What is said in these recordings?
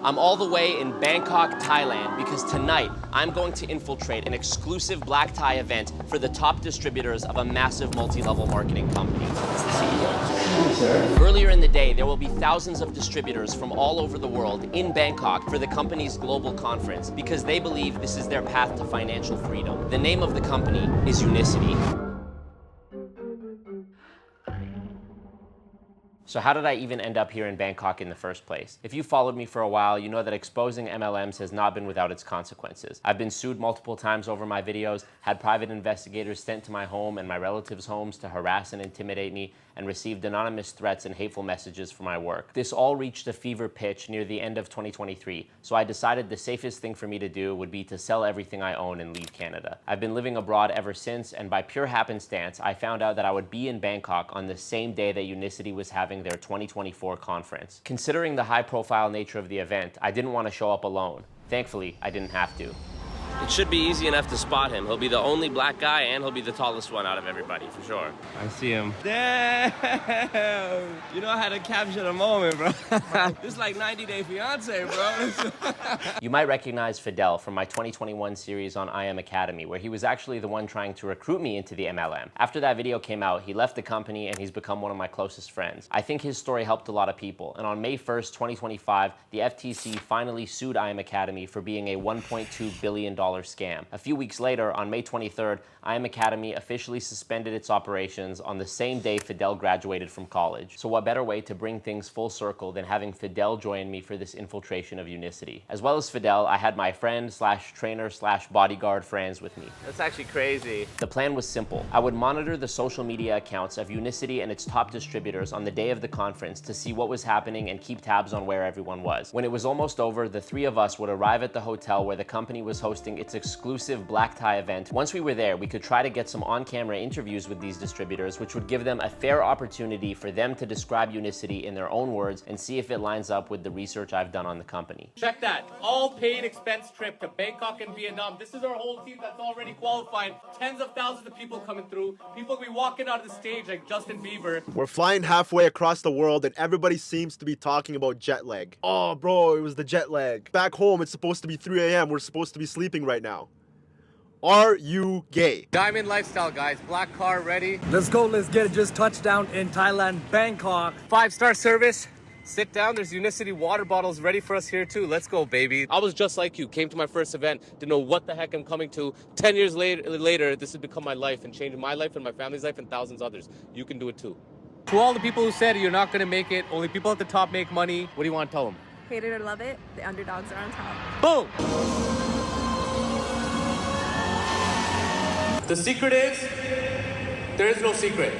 I'm all the way in Bangkok, Thailand, because tonight I'm going to infiltrate an exclusive black tie event for the top distributors of a massive multi-level marketing company. It's the CEO. Earlier in the day, there will be thousands of distributors from all over the world in Bangkok for the company's global conference because they believe this is their path to financial freedom. The name of the company is Unicity. So how did I even end up here in Bangkok in the first place? If you followed me for a while, you know that exposing MLMs has not been without its consequences. I've been sued multiple times over my videos, had private investigators sent to my home and my relatives' homes to harass and intimidate me, and received anonymous threats and hateful messages for my work. This all reached a fever pitch near the end of 2023, so I decided the safest thing for me to do would be to sell everything I own and leave Canada. I've been living abroad ever since, and by pure happenstance, I found out that I would be in Bangkok on the same day that Unicity was having their 2024 conference. Considering the high-profile nature of the event, I didn't want to show up alone. Thankfully, I didn't have to. It should be easy enough to spot him. He'll be the only black guy and he'll be the tallest one out of everybody, for sure. I see him. Damn! You know I had to capture the moment, bro. This is like 90 Day Fiance, bro. You might recognize Fidel from my 2021 series on I Am Academy, where he was actually the one trying to recruit me into the MLM. After that video came out, he left the company and he's become one of my closest friends. I think his story helped a lot of people, and on May 1st, 2025, the FTC finally sued I Am Academy for being a $1.2 billion scam. A few weeks later, on May 23rd, I Am Academy officially suspended its operations on the same day Fidel graduated from college. So what better way to bring things full circle than having Fidel join me for this infiltration of Unicity? As well as Fidel, I had my friend slash trainer slash bodyguard Frans with me. That's actually crazy. The plan was simple. I would monitor the social media accounts of Unicity and its top distributors on the day of the conference to see what was happening and keep tabs on where everyone was. When it was almost over, the three of us would arrive at the hotel where the company was hosting its exclusive black tie event. Once we were there, we could try to get some on-camera interviews with these distributors, which would give them a fair opportunity for them to describe Unicity in their own words and see if it lines up with the research I've done on the company. Check that. All paid expense trip to Bangkok and Vietnam. This is our whole team that's already qualified. Tens of thousands of people coming through. People will be walking out of the stage like Justin Bieber. We're flying halfway across the world and everybody seems to be talking about jet lag. Oh, bro, it was the jet lag. Back home, it's supposed to be 3 a.m. We're supposed to be sleeping right now. Are you gay? Diamond lifestyle, guys. Black car ready. Let's go, let's get it. Just touched down in Thailand, Bangkok. 5-star service. Sit down. There's Unicity water bottles ready for us here too. Let's go, baby. I was just like you. Came to my first event. Didn't know what the heck I'm coming to. 10 years later, this has become my life and changed my life and my family's life and thousands of others. You can do it too. To all the people who said you're not going to make it, only people at the top make money, what do you want to tell them? Hate it or love it, the underdogs are on top. Boom! The secret is, there is no secret.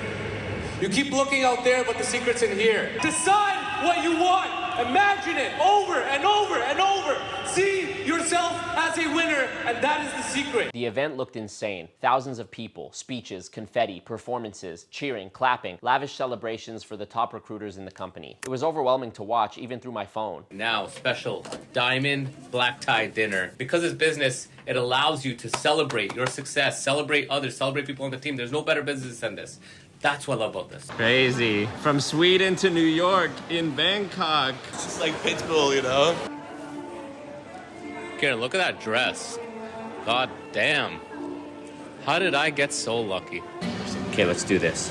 You keep looking out there, but the secret's in here. Decide what you want. Imagine it over and over and over. See yourself as a winner, and that is the secret. The event looked insane. Thousands of people, speeches, confetti, performances, cheering, clapping, lavish celebrations for the top recruiters in the company. It was overwhelming to watch, even through my phone. Now, special diamond black tie dinner. Because it's business, it allows you to celebrate your success, celebrate others, celebrate people on the team. There's no better business than this. That's what I love about this. Crazy. From Sweden to New York, in Bangkok. It's just like Pitbull, you know? Karen, look at that dress. God damn. How did I get so lucky? Okay, let's do this.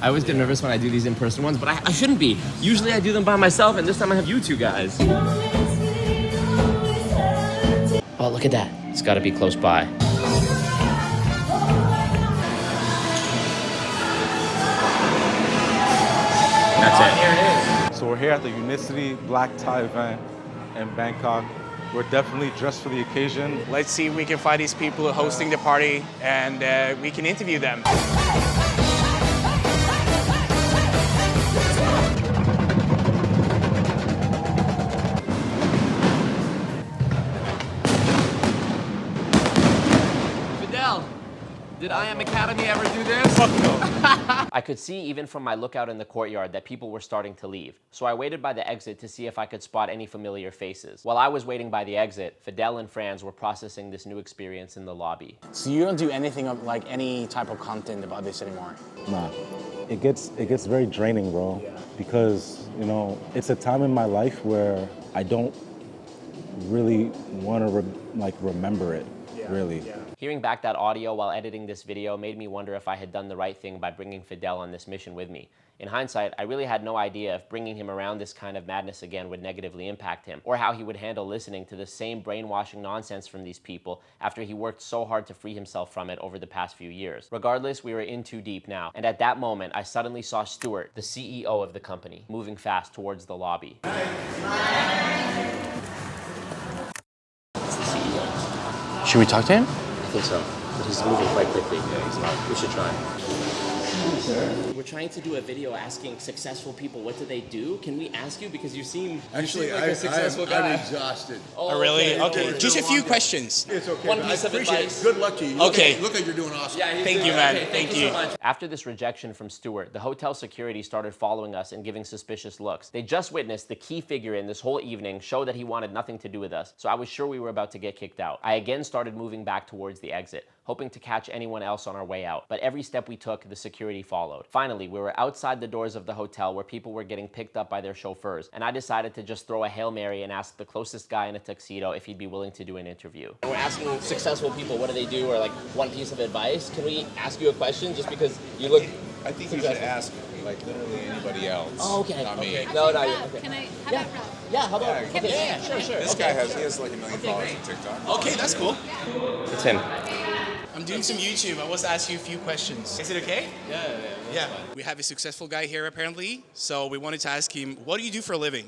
I always get nervous when I do these in-person ones, but I shouldn't be. Usually I do them by myself, and this time I have you two guys. Oh, look at that. It's gotta be close by. That's it. Here it is. So we're here at the Unicity Black Tie event in Bangkok. We're definitely dressed for the occasion. Let's see if we can find these people who are hosting the party and we can interview them. Fidel, did I Am Academy ever do this? Fuck no. I could see even from my lookout in the courtyard that people were starting to leave, so I waited by the exit to see if I could spot any familiar faces. While I was waiting by the exit, Fidel and Frans were processing this new experience in the lobby. So you don't do anything of like any type of content about this anymore? Nah, it gets very draining, bro, because You know, it's a time in my life where I don't really want to remember it, really. Hearing back that audio while editing this video made me wonder if I had done the right thing by bringing Fidel on this mission with me. In hindsight, I really had no idea if bringing him around this kind of madness again would negatively impact him, or how he would handle listening to the same brainwashing nonsense from these people after he worked so hard to free himself from it over the past few years. Regardless, we were in too deep now, and at that moment, I suddenly saw Stewart, the CEO of the company, moving fast towards the lobby. It's the CEO. Should we talk to him? I think so, but he's moving quite quickly. Yeah, he's not. We should try. We're trying to do a video asking successful people what do they do. Can we ask you, because you seem Actually, like a successful guy. I'm exhausted. Oh, really? Okay, just a few questions. It's okay. One but piece I of appreciate advice. it. Good luck to you. Okay. Look like you're doing awesome. Yeah, Thank you, man. Okay, Thank you. so much. After this rejection from Stewart, the hotel security started following us and giving suspicious looks. They just witnessed the key figure in this whole evening show that he wanted nothing to do with us, so I was sure we were about to get kicked out. I again started moving back towards the exit, hoping to catch anyone else on our way out, but every step we took, the security followed. Finally, we were outside the doors of the hotel where people were getting picked up by their chauffeurs, and I decided to just throw a Hail Mary and ask the closest guy in a tuxedo if he'd be willing to do an interview. We're asking successful people what do they do, or like one piece of advice. Can we ask you a question just because you look... I think you should ask, like, literally anybody else. Oh, okay. Not me. No, no. Okay. Can I, how about Rob? Yeah, how about... Okay, sure. This guy has like 1 million followers on TikTok. Okay, that's cool. It's him. I'm doing some YouTube. I was to ask you a few questions. Is it okay? Yeah. We have a successful guy here apparently, so we wanted to ask him, what do you do for a living?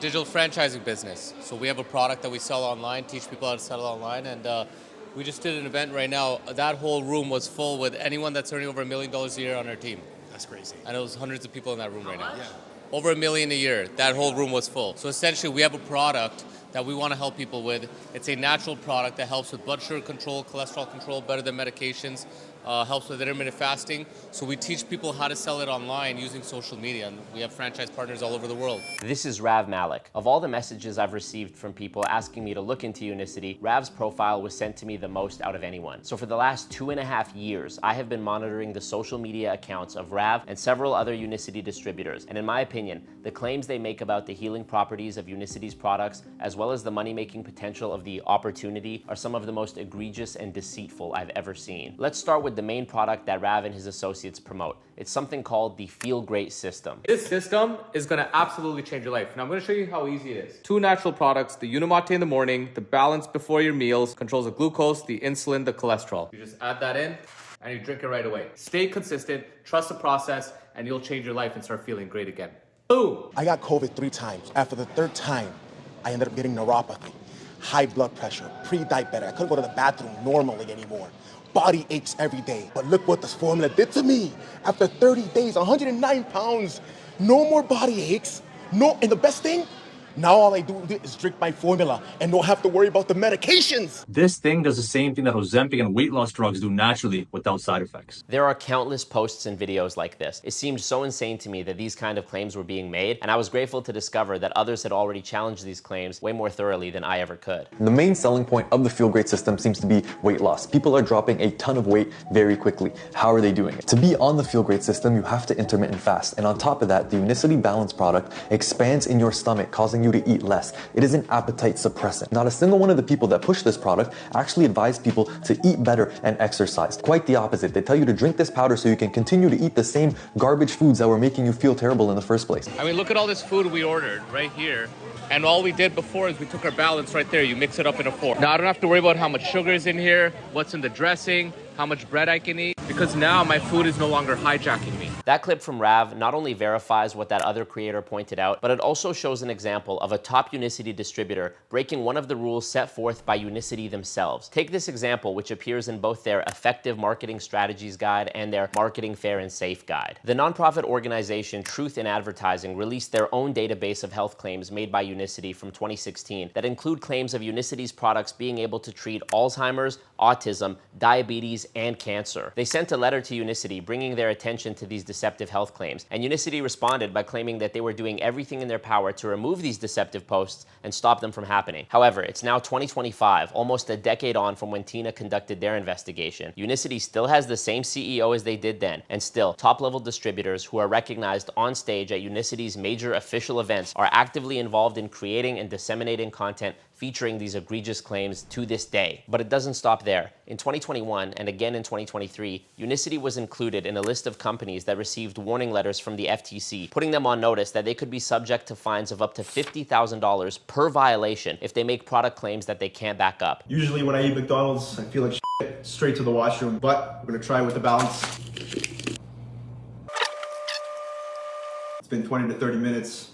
Digital franchising business. So we have a product that we sell online, teach people how to sell online, and we just did an event right now. That whole room was full with anyone that's earning over $1 million a year on our team. That's crazy. And it was hundreds of people in that room right now. Yeah. Over $1 million a year. That whole room was full. So essentially, we have a product that we want to help people with. It's a natural product that helps with blood sugar control, cholesterol control, better than medications, helps with intermittent fasting. So we teach people how to sell it online using social media, and we have franchise partners all over the world. This is Rav Malik. Of all the messages I've received from people asking me to look into Unicity, Rav's profile was sent to me the most out of anyone. So for the last 2.5 years, I have been monitoring the social media accounts of Rav and several other Unicity distributors. And in my opinion, the claims they make about the healing properties of Unicity's products, as well as the money-making potential of the opportunity, are some of the most egregious and deceitful I've ever seen. Let's start with the main product that Rav and his associates promote. It's something called the Feel Great System. This system is going to absolutely change your life. Now I'm going to show you how easy it is. 2 natural products, the Unimate in the morning, the balance before your meals, controls the glucose, the insulin, the cholesterol. You just add that in and you drink it right away. Stay consistent, trust the process, and you'll change your life and start feeling great again. Boom! I got COVID 3 times. After the 3rd time, I ended up getting neuropathy, high blood pressure, pre-diabetic. I couldn't go to the bathroom normally anymore. Body aches every day. But look what this formula did to me. After 30 days, 109 pounds, no more body aches. And the best thing, now all I do is drink my formula and don't have to worry about the medications. This thing does the same thing that Ozempic and weight loss drugs do naturally without side effects. There are countless posts and videos like this. It seemed so insane to me that these kind of claims were being made, and I was grateful to discover that others had already challenged these claims way more thoroughly than I ever could. The main selling point of the Feel Great system seems to be weight loss. People are dropping a ton of weight very quickly. How are they doing it? To be on the Feel Great system, you have to intermittent fast, and on top of that, the Unicity Balance product expands in your stomach, causing you to eat less. It is an appetite suppressant. Not a single one of the people that push this product actually advise people to eat better and exercise. Quite the opposite. They tell you to drink this powder so you can continue to eat the same garbage foods that were making you feel terrible in the first place. I mean, look at all this food we ordered right here. And all we did before is we took our balance right there. You mix it up in a fork. Now I don't have to worry about how much sugar is in here, what's in the dressing, how much bread I can eat, because now my food is no longer hijacking me. That clip from Rav not only verifies what that other creator pointed out, but it also shows an example of a top Unicity distributor breaking one of the rules set forth by Unicity themselves. Take this example, which appears in both their Effective Marketing Strategies Guide and their Marketing Fair and Safe Guide. The nonprofit organization Truth in Advertising released their own database of health claims made by Unicity from 2016 that include claims of Unicity's products being able to treat Alzheimer's, autism, diabetes, and cancer. They sent a letter to Unicity bringing their attention to these deceptive health claims, and Unicity responded by claiming that they were doing everything in their power to remove these deceptive posts and stop them from happening. However, it's now 2025, almost a decade on from when Tina conducted their investigation. Unicity still has the same CEO as they did then, and still, top-level distributors who are recognized on stage at Unicity's major official events are actively involved in creating and disseminating content featuring these egregious claims to this day. But it doesn't stop there. In 2021 and again in 2023, Unicity was included in a list of companies that received warning letters from the FTC, putting them on notice that they could be subject to fines of up to $50,000 per violation if they make product claims that they can't back up. Usually when I eat McDonald's, I feel like shit, straight to the washroom, but we're gonna try with the balance. It's been 20 to 30 minutes.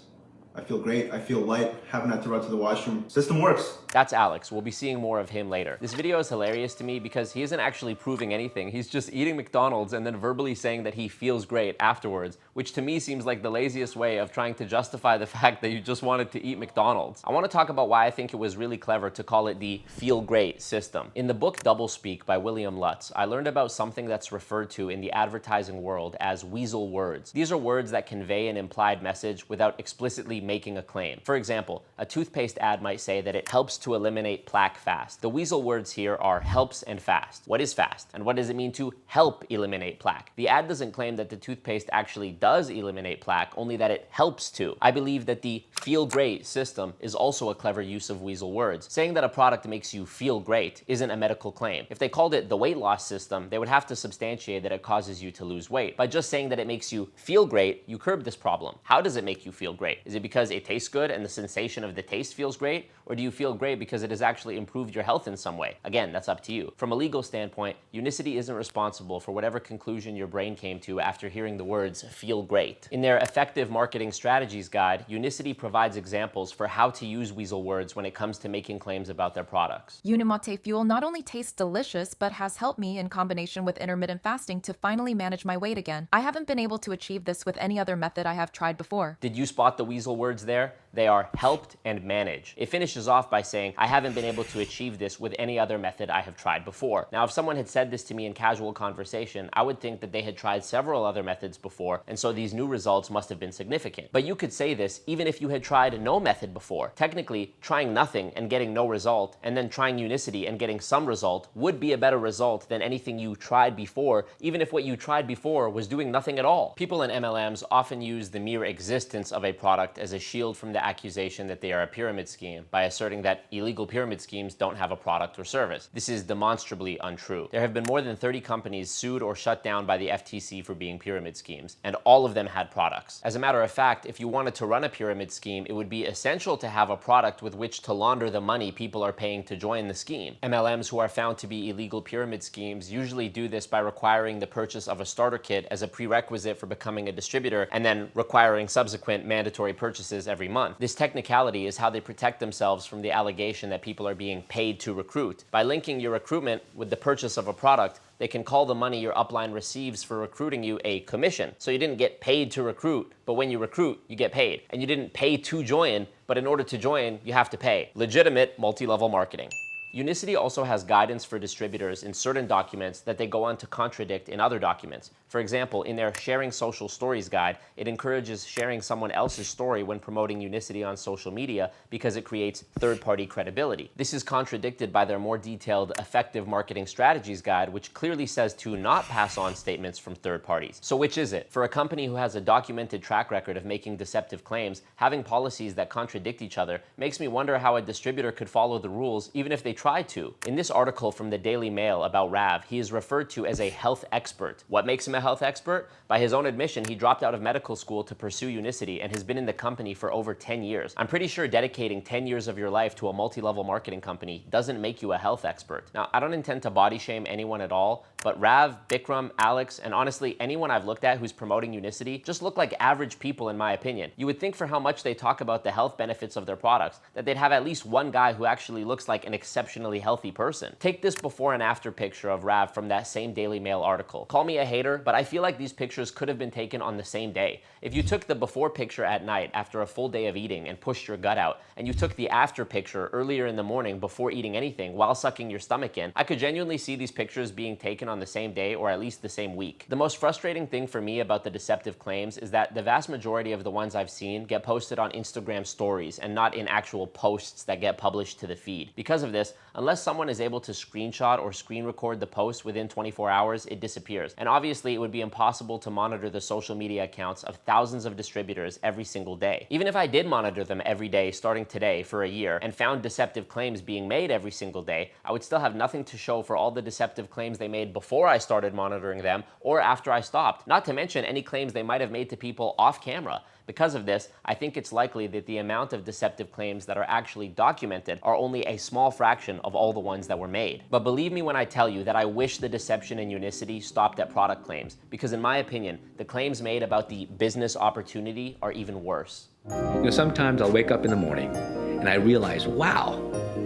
I feel great, I feel light, haven't had to run to the washroom. System works. That's Alex. We'll be seeing more of him later. This video is hilarious to me because he isn't actually proving anything. He's just eating McDonald's and then verbally saying that he feels great afterwards, which to me seems like the laziest way of trying to justify the fact that you just wanted to eat McDonald's. I want to talk about why I think it was really clever to call it the feel great system. In the book Doublespeak by William Lutz, I learned about something that's referred to in the advertising world as weasel words. These are words that convey an implied message without explicitly making a claim. For example, a toothpaste ad might say that it helps to eliminate plaque fast. The weasel words here are helps and fast. What is fast? And what does it mean to help eliminate plaque? The ad doesn't claim that the toothpaste actually does eliminate plaque, only that it helps to. I believe that the feel great system is also a clever use of weasel words. Saying that a product makes you feel great isn't a medical claim. If they called it the weight loss system, they would have to substantiate that it causes you to lose weight. By just saying that it makes you feel great, you curb this problem. How does it make you feel great? Is it because it tastes good and the sensation of the taste feels great? Or do you feel great because it has actually improved your health in some way? Again, that's up to you. From a legal standpoint, Unicity isn't responsible for whatever conclusion your brain came to after hearing the words feel great. In their Effective Marketing Strategies guide, Unicity provides examples for how to use weasel words when it comes to making claims about their products. Unimate Fuel not only tastes delicious, but has helped me in combination with intermittent fasting to finally manage my weight again. I haven't been able to achieve this with any other method I have tried before. Did you spot the weasel words there? They are helped and manage. It finishes off by saying, I haven't been able to achieve this with any other method I have tried before. Now, if someone had said this to me in casual conversation, I would think that they had tried several other methods before, and so these new results must have been significant. But you could say this even if you had tried no method before. Technically, trying nothing and getting no result, and then trying Unicity and getting some result would be a better result than anything you tried before, even if what you tried before was doing nothing at all. People in MLMs often use the mere existence of a product as a shield from the accusation that they are a pyramid scheme by asserting that illegal pyramid schemes don't have a product or service. This is demonstrably untrue. There have been more than 30 companies sued or shut down by the FTC for being pyramid schemes, and all of them had products. As a matter of fact, if you wanted to run a pyramid scheme, it would be essential to have a product with which to launder the money people are paying to join the scheme. MLMs who are found to be illegal pyramid schemes usually do this by requiring the purchase of a starter kit as a prerequisite for becoming a distributor, and then requiring subsequent mandatory purchases every month. This technicality is how they protect themselves from the allegation that people are being paid to recruit. By linking your recruitment with the purchase of a product, they can call the money your upline receives for recruiting you a commission. So you didn't get paid to recruit, but when you recruit, you get paid. And you didn't pay to join, but in order to join, you have to pay. Legitimate multi-level marketing. Unicity also has guidance for distributors in certain documents that they go on to contradict in other documents. For example, in their Sharing Social Stories guide, it encourages sharing someone else's story when promoting Unicity on social media because it creates third-party credibility. This is contradicted by their more detailed Effective Marketing Strategies guide, which clearly says to not pass on statements from third parties. So which is it? For a company who has a documented track record of making deceptive claims, having policies that contradict each other makes me wonder how a distributor could follow the rules even if they try to. In this article from the Daily Mail about Rav, he is referred to as a health expert. What makes him a health expert? By his own admission, he dropped out of medical school to pursue Unicity and has been in the company for over 10 years. I'm pretty sure dedicating 10 years of your life to a multi-level marketing company doesn't make you a health expert. Now, I don't intend to body shame anyone at all, but Rav, Bikram, Alex, and honestly anyone I've looked at who's promoting Unicity just look like average people in my opinion. You would think for how much they talk about the health benefits of their products that they'd have at least one guy who actually looks like an exceptionally healthy person. Take this before and after picture of Rav from that same Daily Mail article. Call me a hater, but I feel like these pictures could have been taken on the same day. If you took the before picture at night after a full day of eating and pushed your gut out, and you took the after picture earlier in the morning before eating anything while sucking your stomach in, I could genuinely see these pictures being taken on on the same day or at least the same week. The most frustrating thing for me about the deceptive claims is that the vast majority of the ones I've seen get posted on Instagram stories and not in actual posts that get published to the feed. Because of this, unless someone is able to screenshot or screen record the post within 24 hours, it disappears. And obviously, it would be impossible to monitor the social media accounts of thousands of distributors every single day. Even if I did monitor them every day starting today for a year and found deceptive claims being made every single day, I would still have nothing to show for all the deceptive claims they made before I started monitoring them or after I stopped, not to mention any claims they might have made to people off camera. Because of this, I think it's likely that the amount of deceptive claims that are actually documented are only a small fraction of all the ones that were made. But believe me when I tell you that I wish the deception in Unicity stopped at product claims, because in my opinion, the claims made about the business opportunity are even worse. You know, sometimes I'll wake up in the morning and I realize, wow,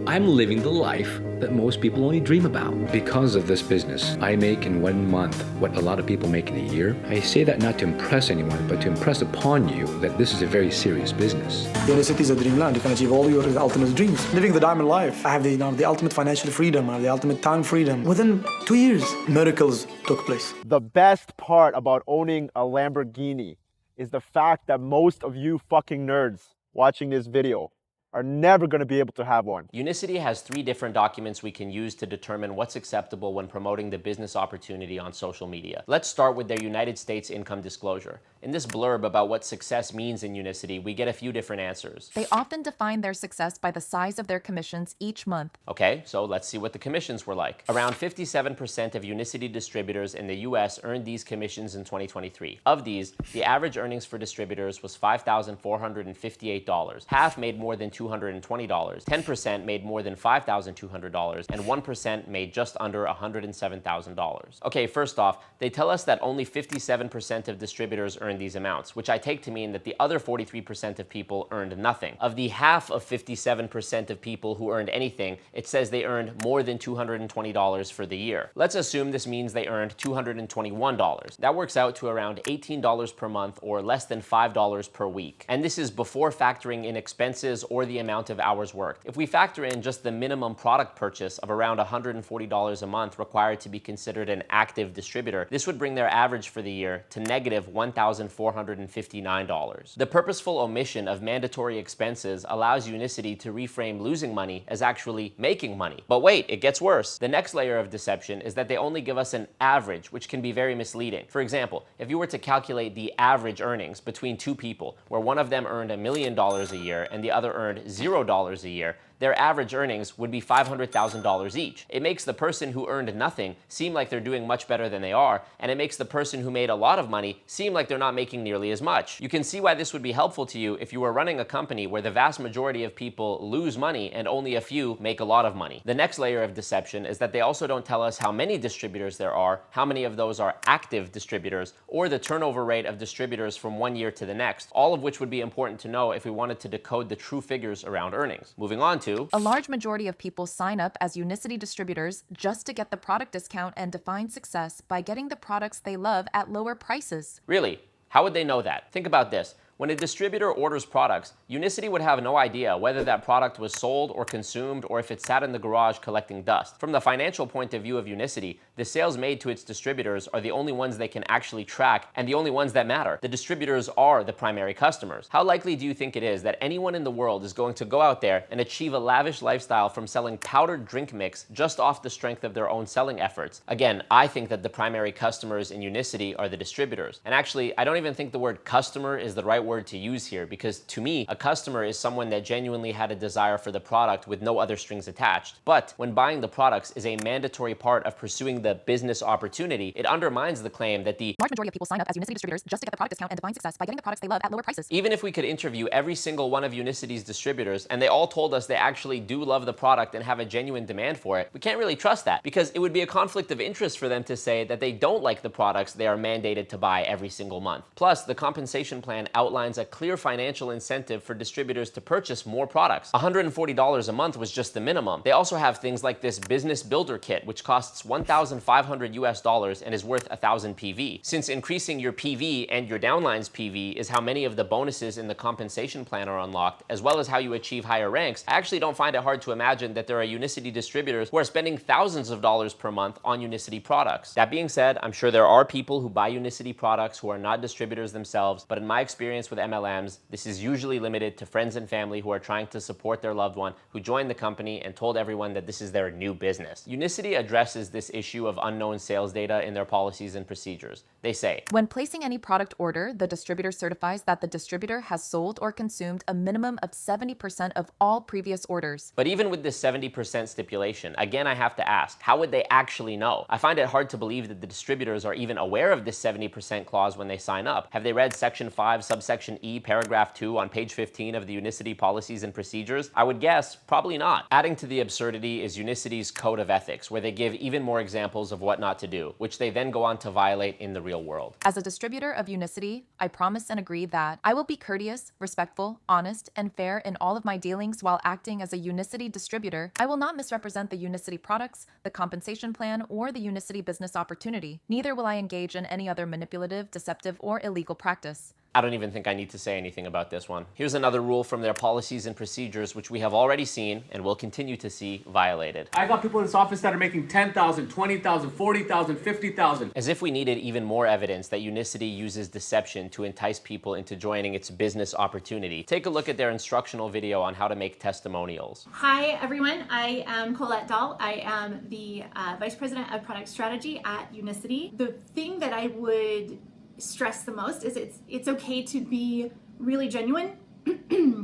I'm living the life that most people only dream about. Because of this business, I make in 1 month what a lot of people make in a year. I say that not to impress anyone, but to impress upon you that this is a very serious business. Unicity is a dreamland. You can achieve all your ultimate dreams. Living the diamond life. I have the ultimate financial freedom. I have the ultimate time freedom. Within 2 years, miracles took place. The best part about owning a Lamborghini is the fact that most of you fucking nerds watching this video are never going to be able to have one. Unicity has 3 different documents we can use to determine what's acceptable when promoting the business opportunity on social media. Let's start with their United States income disclosure. In this blurb about what success means in Unicity, we get a few different answers. They often define their success by the size of their commissions each month. Okay, so let's see what the commissions were like. Around 57% of Unicity distributors in the US earned these commissions in 2023. Of these, the average earnings for distributors was $5,458. Half made more than $220, 10% made more than $5,200, and 1% made just under $107,000. Okay, first off, they tell us that only 57% of distributors earned these amounts, which I take to mean that the other 43% of people earned nothing. Of the half of 57% of people who earned anything, it says they earned more than $220 for the year. Let's assume this means they earned $221. That works out to around $18 per month or less than $5 per week. And this is before factoring in expenses or the amount of hours worked. If we factor in just the minimum product purchase of around $140 a month required to be considered an active distributor, this would bring their average for the year to negative $1,459. The purposeful omission of mandatory expenses allows Unicity to reframe losing money as actually making money. But wait, it gets worse. The next layer of deception is that they only give us an average, which can be very misleading. For example, if you were to calculate the average earnings between 2 people, where one of them earned $1 million a year and the other earned $0 a year, their average earnings would be $500,000 each. It makes the person who earned nothing seem like they're doing much better than they are, and it makes the person who made a lot of money seem like they're not making nearly as much. You can see why this would be helpful to you if you were running a company where the vast majority of people lose money and only a few make a lot of money. The next layer of deception is that they also don't tell us how many distributors there are, how many of those are active distributors, or the turnover rate of distributors from one year to the next, all of which would be important to know if we wanted to decode the true figures around earnings. Moving on to a large majority of people sign up as Unicity distributors just to get the product discount and define success by getting the products they love at lower prices. Really? How would they know that? Think about this. When a distributor orders products, Unicity would have no idea whether that product was sold or consumed or if it sat in the garage collecting dust. From the financial point of view of Unicity, the sales made to its distributors are the only ones they can actually track and the only ones that matter. The distributors are the primary customers. How likely do you think it is that anyone in the world is going to go out there and achieve a lavish lifestyle from selling powdered drink mix just off the strength of their own selling efforts? Again, I think that the primary customers in Unicity are the distributors. And actually, I don't even think the word customer is the right word to use here, because to me, a customer is someone that genuinely had a desire for the product with no other strings attached. But when buying the products is a mandatory part of pursuing the business opportunity, it undermines the claim that the large majority of people sign up as Unicity distributors just to get the product discount and define success by getting the products they love at lower prices. Even if we could interview every single one of Unicity's distributors and they all told us they actually do love the product and have a genuine demand for it, we can't really trust that, because it would be a conflict of interest for them to say that they don't like the products they are mandated to buy every single month. Plus, the compensation plan outlines outlines a clear financial incentive for distributors to purchase more products. $140 a month was just the minimum. They also have things like this business builder kit, which costs $1,500 US and is worth 1,000 PV. Since increasing your PV and your downline's PV is how many of the bonuses in the compensation plan are unlocked, as well as how you achieve higher ranks, I actually don't find it hard to imagine that there are Unicity distributors who are spending thousands of dollars per month on Unicity products. That being said, I'm sure there are people who buy Unicity products who are not distributors themselves, but in my experience with MLMs, this is usually limited to friends and family who are trying to support their loved one who joined the company and told everyone that this is their new business. Unicity addresses this issue of unknown sales data in their policies and procedures. They say, when placing any product order, the distributor certifies that the distributor has sold or consumed a minimum of 70% of all previous orders. But even with this 70% stipulation, again, I have to ask, how would they actually know? I find it hard to believe that the distributors are even aware of this 70% clause when they sign up. Have they read Section 5, subsection E, paragraph 2 on page 15 of the Unicity policies and procedures? I would guess probably not. Adding to the absurdity is Unicity's code of ethics, where they give even more examples of what not to do, which they then go on to violate in the real world. As a distributor of Unicity, I promise and agree that I will be courteous, respectful, honest, and fair in all of my dealings while acting as a Unicity distributor. I will not misrepresent the Unicity products, the compensation plan, or the Unicity business opportunity. Neither will I engage in any other manipulative, deceptive, or illegal practice. I don't even think I need to say anything about this one. Here's another rule from their policies and procedures, which we have already seen and will continue to see violated. I got people in this office that are making $10,000, $20,000, $40,000, $50,000. As if we needed even more evidence that Unicity uses deception to entice people into joining its business opportunity. Take a look at their instructional video on how to make testimonials. Hi everyone, I am Colette Dahl. I am the Vice President of Product Strategy at Unicity. The thing that I would stress the most is it's okay to be really genuine.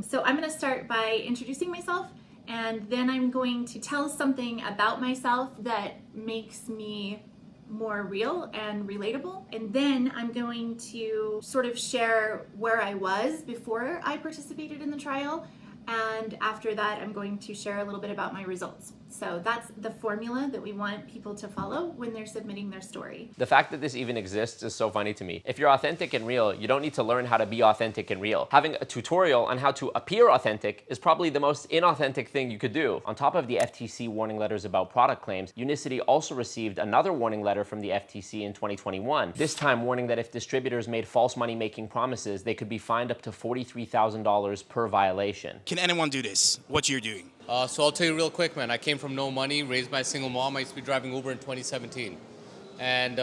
So I'm going to start by introducing myself, and then I'm going to tell something about myself that makes me more real and relatable, and then I'm going to sort of share where I was before I participated in the trial, and after that I'm going to share a little bit about my results. So that's the formula that we want people to follow when they're submitting their story. The fact that this even exists is so funny to me. If you're authentic and real, you don't need to learn how to be authentic and real. Having a tutorial on how to appear authentic is probably the most inauthentic thing you could do. On top of the FTC warning letters about product claims, Unicity also received another warning letter from the FTC in 2021, this time warning that if distributors made false money-making promises, they could be fined up to $43,000 per violation. Can anyone do this, what you're doing? So I'll tell you real quick, man. I came from no money, raised by a single mom. I used to be driving Uber in 2017. And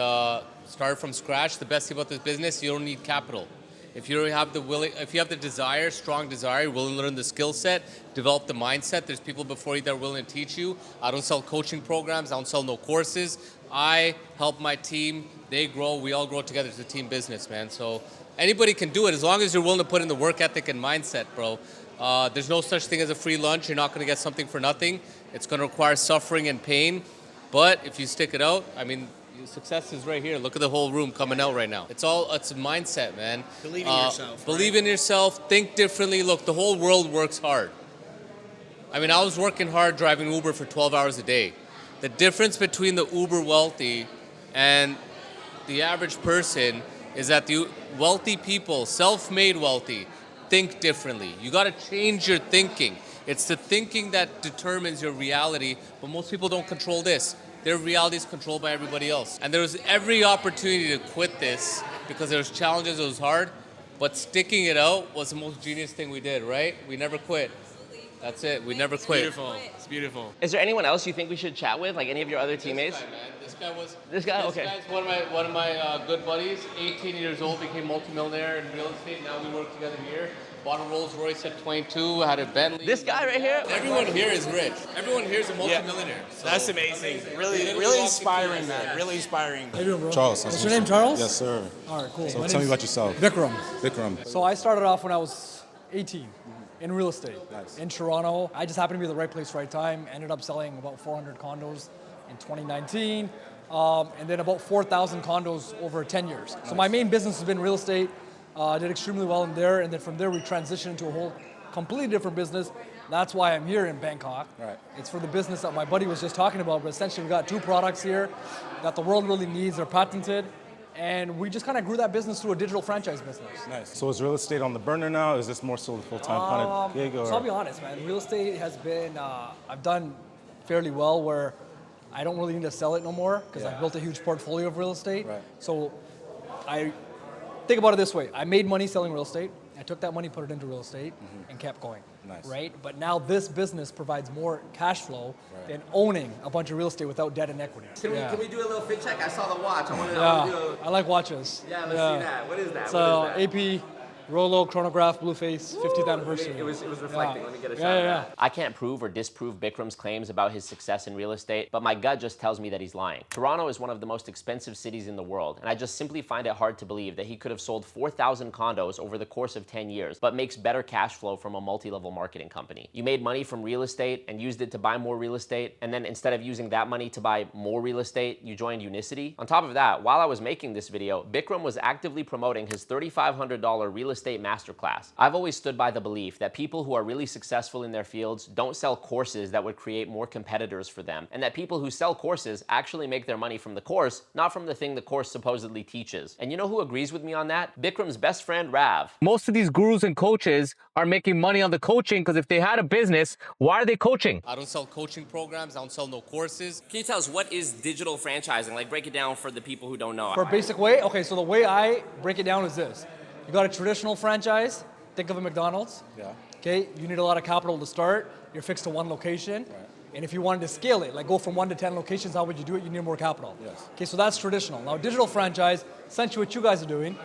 started from scratch. The best thing about this business, you don't need capital. If you have the desire, strong desire, you're willing to learn the skill set, develop the mindset, there's people before you that are willing to teach you. I don't sell coaching programs. I don't sell no courses. I help my team. They grow. We all grow together. It's a team business, man. So anybody can do it as long as you're willing to put in the work ethic and mindset, bro. There's no such thing as a free lunch. You're not going to get something for nothing. It's going to require suffering and pain. But if you stick it out, I mean, success is right here. Look at the whole room coming out right now. It's a mindset, man. Believe in yourself. Believe in yourself. Think differently. Look, the whole world works hard. I mean, I was working hard driving Uber for 12 hours a day. The difference between the uber wealthy and the average person is that the wealthy people, self-made wealthy, think differently. You got to change your thinking. It's the thinking that determines your reality, but most people don't control this. Their reality is controlled by everybody else. And there was every opportunity to quit this because there was challenges, it was hard, but sticking it out was the most genius thing we did, right? We never quit. That's it, we never quit. Beautiful, it's beautiful. Is there anyone else you think we should chat with, like any of your other teammates? This guy, man. This guy, okay. This guy's one of my good buddies, 18 years old, became multimillionaire in real estate. Now we work together here. Bought a Rolls Royce at 22, had a Bentley. This guy right here? Everyone here is rich. Everyone here is a multimillionaire. Yeah. So that's amazing. Really inspiring, man. Really inspiring. How you doing, bro? Charles. What's your name, Charles? Yes, sir. All right, cool. So tell me about yourself. Bikram. So I started off when I was 18 in real estate in Toronto. I just happened to be at the right place, right time. Ended up selling about 400 condos in 2019, and then about 4,000 condos over 10 years. So my main business has been real estate. Did extremely well in there, and then from there we transitioned into a whole completely different business. That's why I'm here in Bangkok. Right. It's for the business that my buddy was just talking about, but essentially we got two products here that the world really needs. They're patented, and we just kind of grew that business through a digital franchise business. Nice. So is real estate on the burner now? Is this more so the full-time kind of gig? Or? So I'll be honest, man. Real estate has been, I've done fairly well where I don't really need to sell it no more because I've built a huge portfolio of real estate. Right. So I think about it this way. I made money selling real estate. I took that money, put it into real estate, and kept going. Nice. Right? But now this business provides more cash flow than owning a bunch of real estate without debt and equity. Can we do a little fit check? I saw the watch. I want to do I like watches. Yeah, let's see that. What is that? So what is that? AP, Rolo, chronograph, Blueface, 50th anniversary. It was reflecting. Let me get a shot Yeah, of yeah, that. I can't prove or disprove Bikram's claims about his success in real estate, but my gut just tells me that he's lying. Toronto is one of the most expensive cities in the world, and I just simply find it hard to believe that he could have sold 4,000 condos over the course of 10 years, but makes better cash flow from a multi-level marketing company. You made money from real estate and used it to buy more real estate, and then instead of using that money to buy more real estate, you joined Unicity. On top of that, while I was making this video, Bikram was actively promoting his $3,500 real estate masterclass. I've always stood by the belief that people who are really successful in their fields don't sell courses that would create more competitors for them, and that people who sell courses actually make their money from the course, not from the thing the course supposedly teaches. And you know who agrees with me on that? Bikram's best friend, Rav. Most of these gurus and coaches are making money on the coaching because if they had a business, why are they coaching? I don't sell coaching programs. I don't sell no courses. Can you tell us what is digital franchising? Like, break it down for the people who don't know. For a basic way, okay, so the way I break it down is this. You got a traditional franchise, think of a McDonald's. Yeah. Okay, you need a lot of capital to start. You're fixed to one location. Right. And if you wanted to scale it, like go from 1 to 10 locations, how would you do it? You need more capital. Yes. Okay, so that's traditional. Now, digital franchise, essentially what you guys are doing,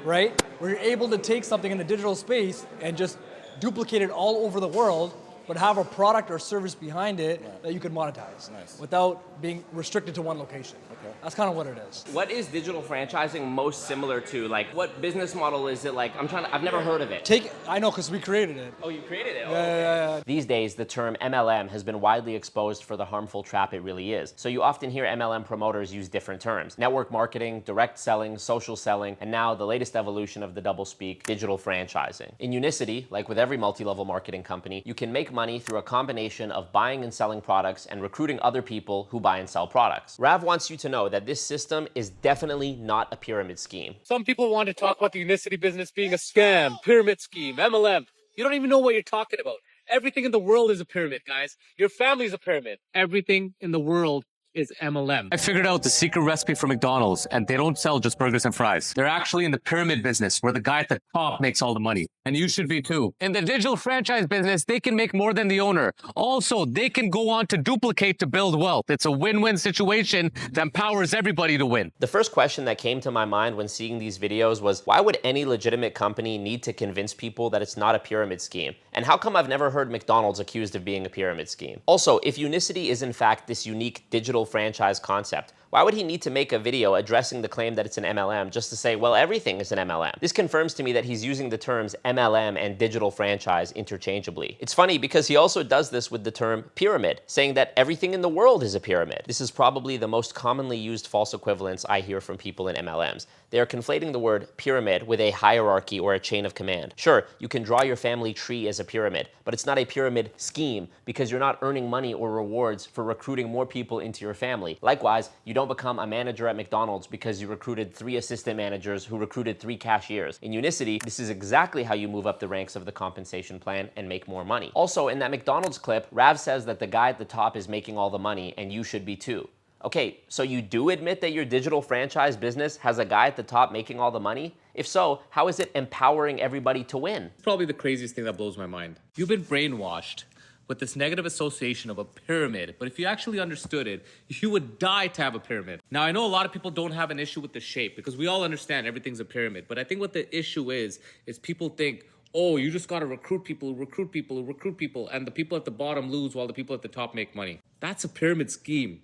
right? Where you're able to take something in the digital space and just duplicate it all over the world, but have a product or service behind it that you can monetize without being restricted to one location. Okay. That's kind of what it is. What is digital franchising most similar to? Like, what business model is it like? I've never heard of it. I know, because we created it. Oh, you created it? Yeah. These days, the term MLM has been widely exposed for the harmful trap it really is. So you often hear MLM promoters use different terms: network marketing, direct selling, social selling, and now the latest evolution of the doublespeak, digital franchising. In Unicity, like with every multi-level marketing company, you can make money through a combination of buying and selling products and recruiting other people who buy and sell products. Rav wants you to know that this system is definitely not a pyramid scheme. Some people want to talk about the Unicity business being a scam, pyramid scheme, MLM. You don't even know what you're talking about. Everything in the world is a pyramid, guys. Your family's a pyramid. Everything in the world is MLM. I figured out the secret recipe for McDonald's, and they don't sell just burgers and fries. They're actually in the pyramid business where the guy at the top makes all the money. And you should be too. In the digital franchise business, they can make more than the owner. Also, they can go on to duplicate to build wealth. It's a win-win situation that empowers everybody to win. The first question that came to my mind when seeing these videos was, why would any legitimate company need to convince people that it's not a pyramid scheme? And how come I've never heard McDonald's accused of being a pyramid scheme? Also, if Unicity is in fact this unique digital franchise concept, why would he need to make a video addressing the claim that it's an MLM just to say, well, everything is an MLM? This confirms to me that he's using the terms MLM and digital franchise interchangeably. It's funny because he also does this with the term pyramid, saying that everything in the world is a pyramid. This is probably the most commonly used false equivalence I hear from people in MLMs. They are conflating the word pyramid with a hierarchy or a chain of command. Sure, you can draw your family tree as a pyramid, but it's not a pyramid scheme because you're not earning money or rewards for recruiting more people into your family. Likewise, you don't become a manager at McDonald's because you recruited 3 assistant managers who recruited 3 cashiers. In Unicity, this is exactly how you move up the ranks of the compensation plan and make more money. Also, in that McDonald's clip, Rav says that the guy at the top is making all the money and you should be too. Okay, so you do admit that your digital franchise business has a guy at the top making all the money? If so, how is it empowering everybody to win? It's probably the craziest thing that blows my mind. You've been brainwashed with this negative association of a pyramid, but if you actually understood it, you would die to have a pyramid. Now, I know a lot of people don't have an issue with the shape because we all understand everything's a pyramid, but I think what the issue is people think, oh, you just gotta recruit people, and the people at the bottom lose while the people at the top make money. That's a pyramid scheme.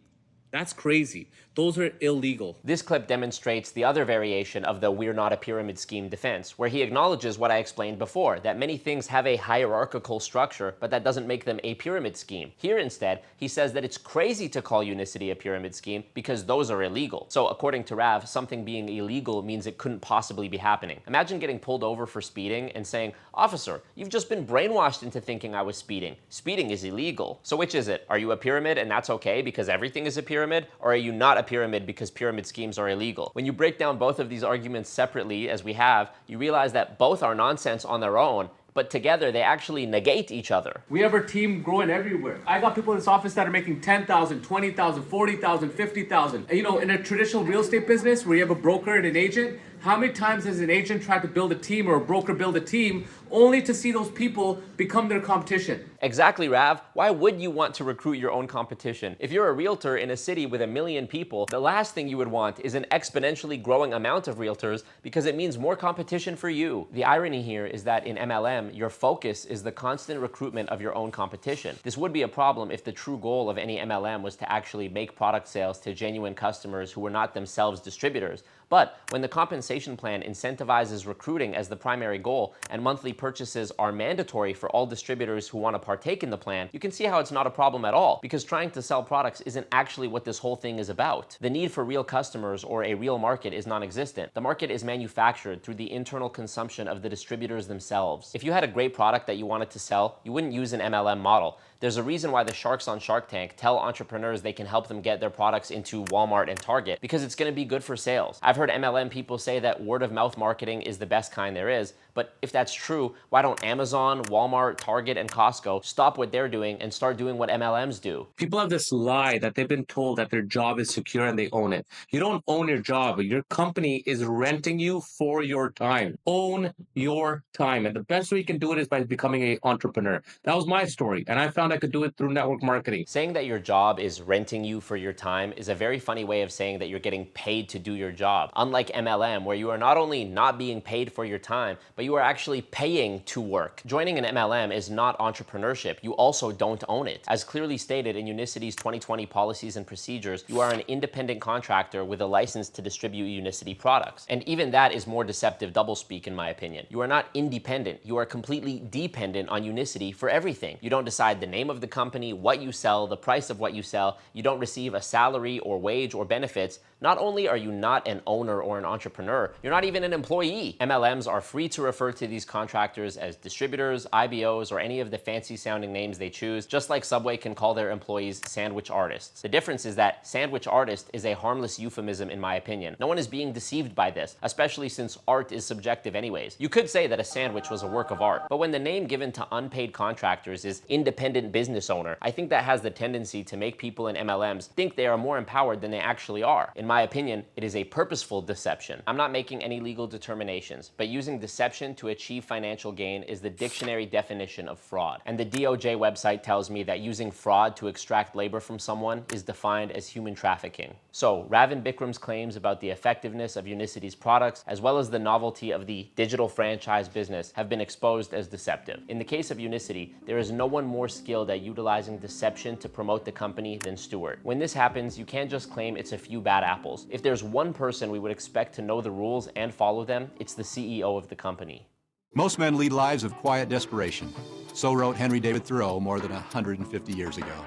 That's crazy. Those are illegal. This clip demonstrates the other variation of the "we're not a pyramid scheme" defense, where he acknowledges what I explained before, that many things have a hierarchical structure, but that doesn't make them a pyramid scheme. Here instead, he says that it's crazy to call Unicity a pyramid scheme because those are illegal. So according to Rav, something being illegal means it couldn't possibly be happening. Imagine getting pulled over for speeding and saying, "Officer, you've just been brainwashed into thinking I was speeding. Speeding is illegal." So which is it? Are you a pyramid and that's okay because everything is a pyramid? pyramid, or are you not a pyramid because pyramid schemes are illegal? When you break down both of these arguments separately, as we have, you realize that both are nonsense on their own, but together they actually negate each other. We have our team growing everywhere. I got people in this office that are making 10,000, 20,000, 40,000, 50,000. And you know, in a traditional real estate business where you have a broker and an agent, how many times has an agent tried to build a team or a broker build a team only to see those people become their competition? Exactly, Rav. Why would you want to recruit your own competition? If you're a realtor in a city with 1 million people, the last thing you would want is an exponentially growing amount of realtors because it means more competition for you. The irony here is that in MLM, your focus is the constant recruitment of your own competition. This would be a problem if the true goal of any MLM was to actually make product sales to genuine customers who were not themselves distributors. But when the compensation plan incentivizes recruiting as the primary goal and monthly purchases are mandatory for all distributors who want to partake in the plan, you can see how it's not a problem at all, because trying to sell products isn't actually what this whole thing is about. The need for real customers or a real market is non-existent. The market is manufactured through the internal consumption of the distributors themselves. If you had a great product that you wanted to sell, you wouldn't use an MLM model. There's a reason why the sharks on Shark Tank tell entrepreneurs they can help them get their products into Walmart and Target, because it's going to be good for sales. I've heard MLM people say that word of mouth marketing is the best kind there is, but if that's true, why don't Amazon, Walmart, Target, and Costco stop what they're doing and start doing what MLMs do? People have this lie that they've been told that their job is secure and they own it. You don't own your job. Your company is renting you for your time. Own your time. And the best way you can do it is by becoming an entrepreneur. That was my story, and I found I could do it through network marketing. Saying that your job is renting you for your time is a very funny way of saying that you're getting paid to do your job. Unlike MLM, where you are not only not being paid for your time, but you are actually paying to work. Joining an MLM is not entrepreneurship. You also don't own it. As clearly stated in Unicity's 2020 policies and procedures, you are an independent contractor with a license to distribute Unicity products. And even that is more deceptive doublespeak in my opinion. You are not independent. You are completely dependent on Unicity for everything. You don't decide the name of the company, what you sell, the price of what you sell. You don't receive a salary or wage or benefits. Not only are you not an owner or an entrepreneur, you're not even an employee. MLMs are free to refer to these contractors as distributors, IBOs, or any of the fancy sounding names they choose, just like Subway can call their employees sandwich artists. The difference is that sandwich artist is a harmless euphemism in my opinion. No one is being deceived by this, especially since art is subjective anyways. You could say that a sandwich was a work of art, but when the name given to unpaid contractors is independent business owner, I think that has the tendency to make people in MLMs think they are more empowered than they actually are. In my opinion, it is a purposeful deception. I'm not making any legal determinations, but using deception to achieve financial gain is the dictionary definition of fraud. And the DOJ website tells me that using fraud to extract labor from someone is defined as human trafficking. So, Rav and Bikram's claims about the effectiveness of Unicity's products, as well as the novelty of the digital franchise business, have been exposed as deceptive. In the case of Unicity, there is no one more skilled at utilizing deception to promote the company than Stewart. When this happens, you can't just claim it's a few bad apples. If there's one person we would expect to know the rules and follow them, it's the CEO of the company. Most men lead lives of quiet desperation. So wrote Henry David Thoreau more than 150 years ago.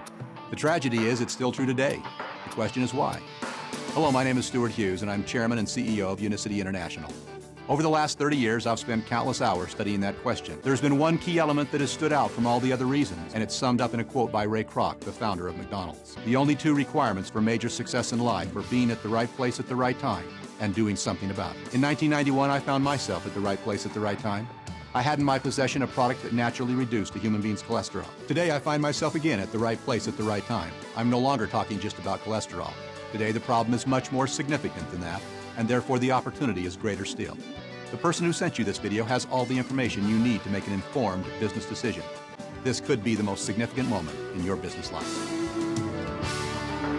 The tragedy is it's still true today. The question is why? Hello, my name is Stewart Hughes, and I'm chairman and CEO of Unicity International. Over the last 30 years, I've spent countless hours studying that question. There's been one key element that has stood out from all the other reasons, and it's summed up in a quote by Ray Kroc, the founder of McDonald's. The only two requirements for major success in life were being at the right place at the right time and doing something about it. In 1991, I found myself at the right place at the right time. I had in my possession a product that naturally reduced a human being's cholesterol. Today, I find myself again at the right place at the right time. I'm no longer talking just about cholesterol. Today, the problem is much more significant than that, and therefore the opportunity is greater still. The person who sent you this video has all the information you need to make an informed business decision. This could be the most significant moment in your business life.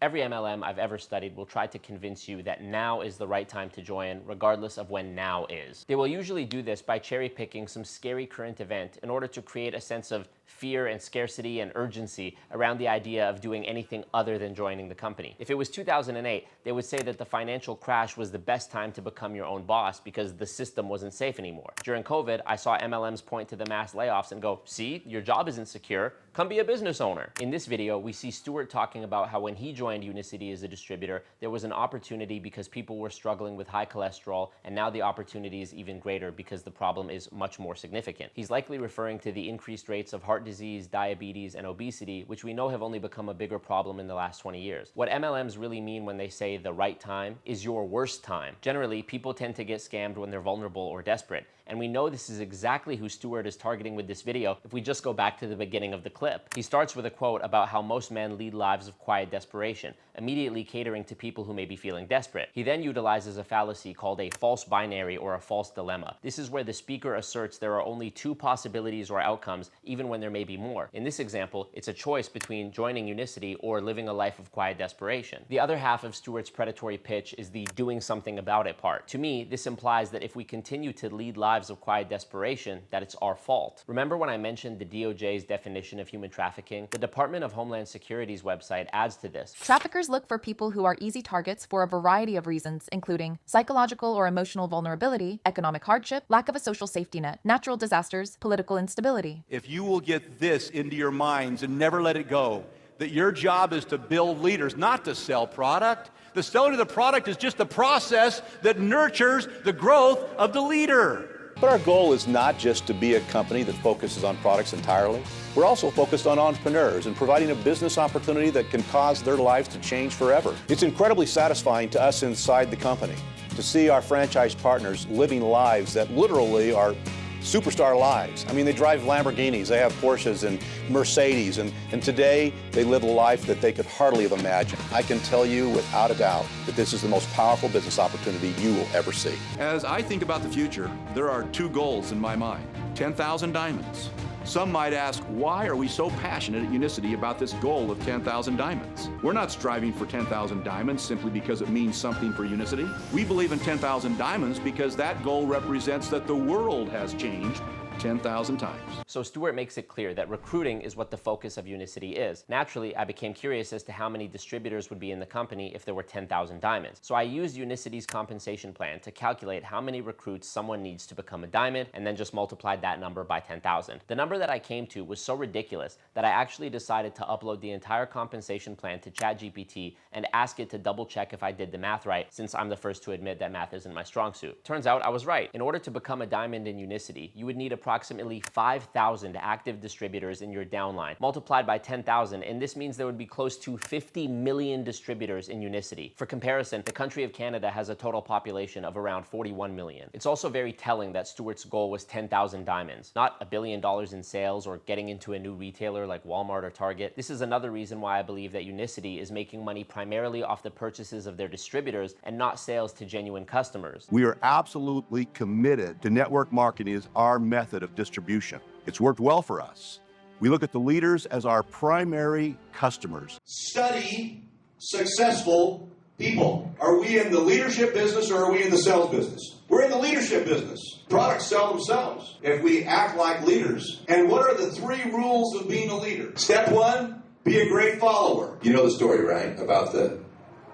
Every MLM I've ever studied will try to convince you that now is the right time to join, regardless of when now is. They will usually do this by cherry-picking some scary current event in order to create a sense of fear and scarcity and urgency around the idea of doing anything other than joining the company. If it was 2008, they would say that the financial crash was the best time to become your own boss because the system wasn't safe anymore. During COVID, I saw MLMs point to the mass layoffs and go, see, your job isn't secure, come be a business owner. In this video, we see Stewart talking about how when he joined Unicity as a distributor, there was an opportunity because people were struggling with high cholesterol, and now the opportunity is even greater because the problem is much more significant. He's likely referring to the increased rates of heart heart disease, diabetes, and obesity, which we know have only become a bigger problem in the last 20 years. What MLMs really mean when they say the right time is your worst time. Generally, people tend to get scammed when they're vulnerable or desperate. And we know this is exactly who Stewart is targeting with this video if we just go back to the beginning of the clip. He starts with a quote about how most men lead lives of quiet desperation, immediately catering to people who may be feeling desperate. He then utilizes a fallacy called a false binary or a false dilemma. This is where the speaker asserts there are only two possibilities or outcomes, even when there may be more. In this example, it's a choice between joining Unicity or living a life of quiet desperation. The other half of Stewart's predatory pitch is the doing something about it part. To me, this implies that if we continue to lead lives of quiet desperation, that it's our fault. Remember when I mentioned the DOJ's definition of human trafficking? The Department of Homeland Security's website adds to this. Traffickers look for people who are easy targets for a variety of reasons, including psychological or emotional vulnerability, economic hardship, lack of a social safety net, natural disasters, political instability. If you will get this into your minds and never let it go, that your job is to build leaders, not to sell product. The selling of the product is just the process that nurtures the growth of the leader. But our goal is not just to be a company that focuses on products entirely. We're also focused on entrepreneurs and providing a business opportunity that can cause their lives to change forever. It's incredibly satisfying to us inside the company to see our franchise partners living lives that literally are superstar lives. I mean, they drive Lamborghinis, they have Porsches and Mercedes, and today they live a life that they could hardly have imagined. I can tell you without a doubt that this is the most powerful business opportunity you will ever see. As I think about the future, there are two goals in my mind. 10,000 diamonds. Some might ask, why are we so passionate at Unicity about this goal of 10,000 diamonds? We're not striving for 10,000 diamonds simply because it means something for Unicity. We believe in 10,000 diamonds because that goal represents that the world has changed 10,000 times. So Stewart makes it clear that recruiting is what the focus of Unicity is. Naturally, I became curious as to how many distributors would be in the company if there were 10,000 diamonds. So I used Unicity's compensation plan to calculate how many recruits someone needs to become a diamond, and then just multiplied that number by 10,000. The number that I came to was so ridiculous that I actually decided to upload the entire compensation plan to ChatGPT and ask it to double check if I did the math right, since I'm the first to admit that math isn't my strong suit. Turns out I was right. In order to become a diamond in Unicity, you would need approximately 5,000 active distributors in your downline, multiplied by 10,000, and this means there would be close to 50 million distributors in Unicity. For comparison, the country of Canada has a total population of around 41 million. It's also very telling that Stewart's goal was 10,000 diamonds, not $1 billion in sales or getting into a new retailer like Walmart or Target. This is another reason why I believe that Unicity is making money primarily off the purchases of their distributors and not sales to genuine customers. We are absolutely committed to network marketing as our method of distribution. It's worked well for us. We look at the leaders as our primary customers. Study successful people. Are we in the leadership business or are we in the sales business? We're in the leadership business. Products sell themselves if we act like leaders. And what are the 3 rules of being a leader? Step 1, be a great follower. You know the story, right? About the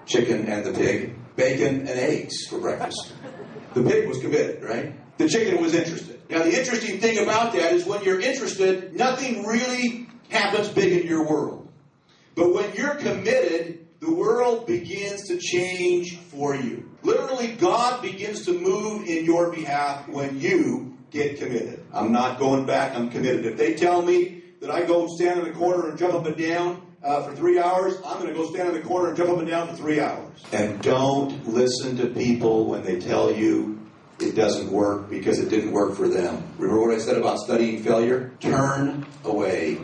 chicken and the pig. Bacon and eggs for breakfast. The pig was committed, right? The chicken was interested. Now, the interesting thing about that is when you're interested, nothing really happens big in your world. But when you're committed, the world begins to change for you. Literally, God begins to move in your behalf when you get committed. I'm not going back, I'm committed. If they tell me that I go stand in the corner and jump up and down for 3 hours, I'm going to go stand in the corner and jump up and down for 3 hours. And don't listen to people when they tell you it doesn't work because it didn't work for them. Remember what I said about studying failure? Turn away.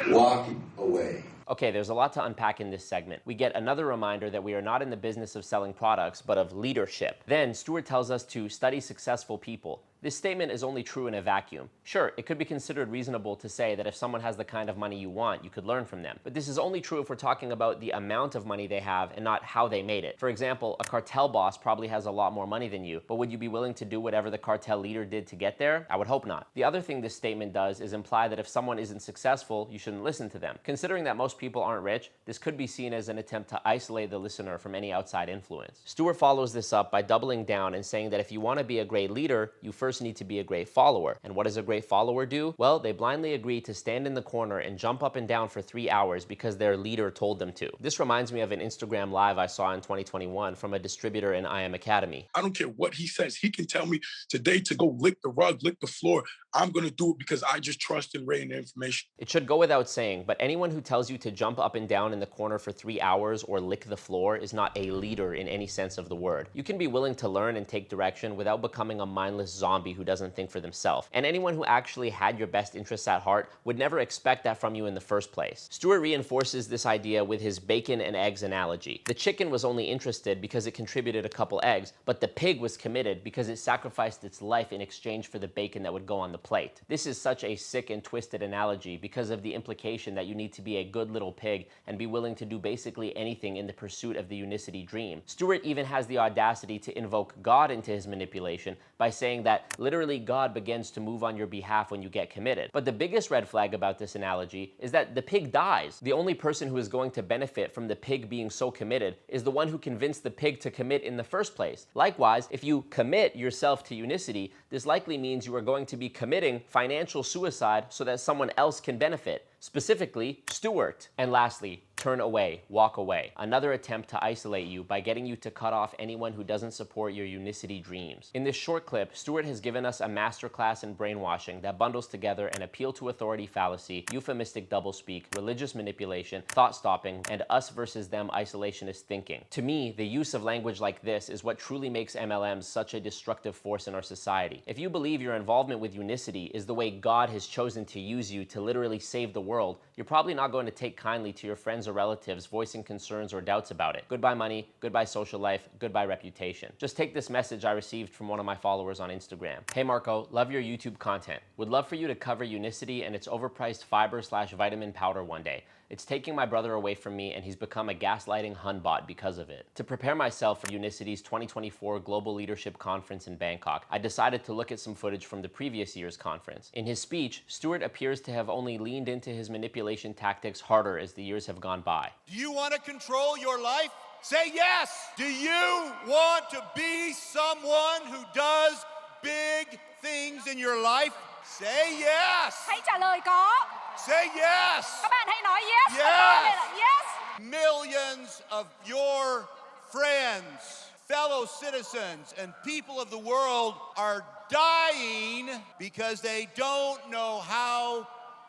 Walk away. Okay, there's a lot to unpack in this segment. We get another reminder that we are not in the business of selling products, but of leadership. Then Stewart tells us to study successful people. This statement is only true in a vacuum. Sure, it could be considered reasonable to say that if someone has the kind of money you want, you could learn from them. But this is only true if we're talking about the amount of money they have and not how they made it. For example, a cartel boss probably has a lot more money than you, but would you be willing to do whatever the cartel leader did to get there? I would hope not. The other thing this statement does is imply that if someone isn't successful, you shouldn't listen to them. Considering that most people aren't rich, this could be seen as an attempt to isolate the listener from any outside influence. Stewart follows this up by doubling down and saying that if you want to be a great leader, you first first need to be a great follower. And what does a great follower do? Well, they blindly agree to stand in the corner and jump up and down for 3 hours because their leader told them to. This reminds me of an Instagram live I saw in 2021 from a distributor in IM Academy. I don't care what he says. He can tell me today to go lick the rug, lick the floor. I'm going to do it because I just trust in Ray and the information. It should go without saying, but anyone who tells you to jump up and down in the corner for 3 hours or lick the floor is not a leader in any sense of the word. You can be willing to learn and take direction without becoming a mindless zombie who doesn't think for themselves. And anyone who actually had your best interests at heart would never expect that from you in the first place. Stewart reinforces this idea with his bacon and eggs analogy. The chicken was only interested because it contributed a couple eggs, but the pig was committed because it sacrificed its life in exchange for the bacon that would go on the plate. This is such a sick and twisted analogy because of the implication that you need to be a good little pig and be willing to do basically anything in the pursuit of the Unicity dream. Stewart even has the audacity to invoke God into his manipulation by saying that literally God begins to move on your behalf when you get committed. But the biggest red flag about this analogy is that the pig dies. The only person who is going to benefit from the pig being so committed is the one who convinced the pig to commit in the first place. Likewise, if you commit yourself to Unicity, this likely means you are going to be committing financial suicide so that someone else can benefit. Specifically, Stewart. And lastly, turn away, walk away. Another attempt to isolate you by getting you to cut off anyone who doesn't support your Unicity dreams. In this short clip, Stewart has given us a masterclass in brainwashing that bundles together an appeal to authority fallacy, euphemistic doublespeak, religious manipulation, thought stopping, and us versus them isolationist thinking. To me, the use of language like this is what truly makes MLMs such a destructive force in our society. If you believe your involvement with Unicity is the way God has chosen to use you to literally save the world, you're probably not going to take kindly to your friends or relatives voicing concerns or doubts about it. Goodbye money, goodbye social life, goodbye reputation. Just take this message I received from one of my followers on Instagram. Hey Marco, love your YouTube content. Would love for you to cover Unicity and its overpriced fiber/vitamin powder one day. It's taking my brother away from me and he's become a gaslighting Hun bot because of it. To prepare myself for Unicity's 2024 Global Leadership Conference in Bangkok, I decided to look at some footage from the previous year's conference. In his speech, Stewart appears to have only leaned into his manipulation tactics harder as the years have gone by. Do you want to control your life? Say yes! Do you want to be someone who does big things in your life? Say yes! Hãy trả lời có. Say yes! Các bạn hãy nói yes. Yes! Yes! Millions of your friends, fellow citizens, and people of the world are dying because they don't know how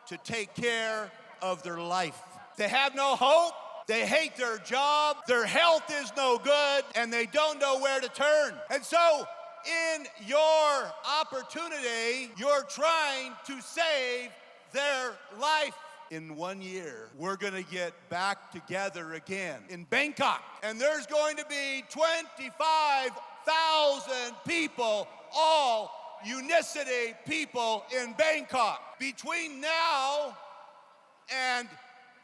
to take care of their life. They have no hope. They hate their job. Their health is no good, and they don't know where to turn. And so, in your opportunity, you're trying to save their life. In 1 year, we're gonna get back together again in Bangkok. And there's going to be 25,000 people, all Unicity people in Bangkok. Between now and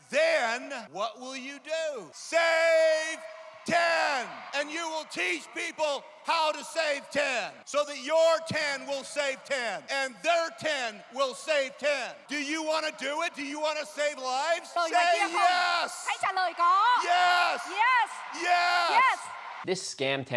then, what will you do? Save 10, and you will teach people how to save 10, so that your 10 will save 10, and their 10 will save 10. Do you want to do it? Do you want to save lives? Say yes! Hãy trả lời có. Yes! Yes! Yes! Yes! This save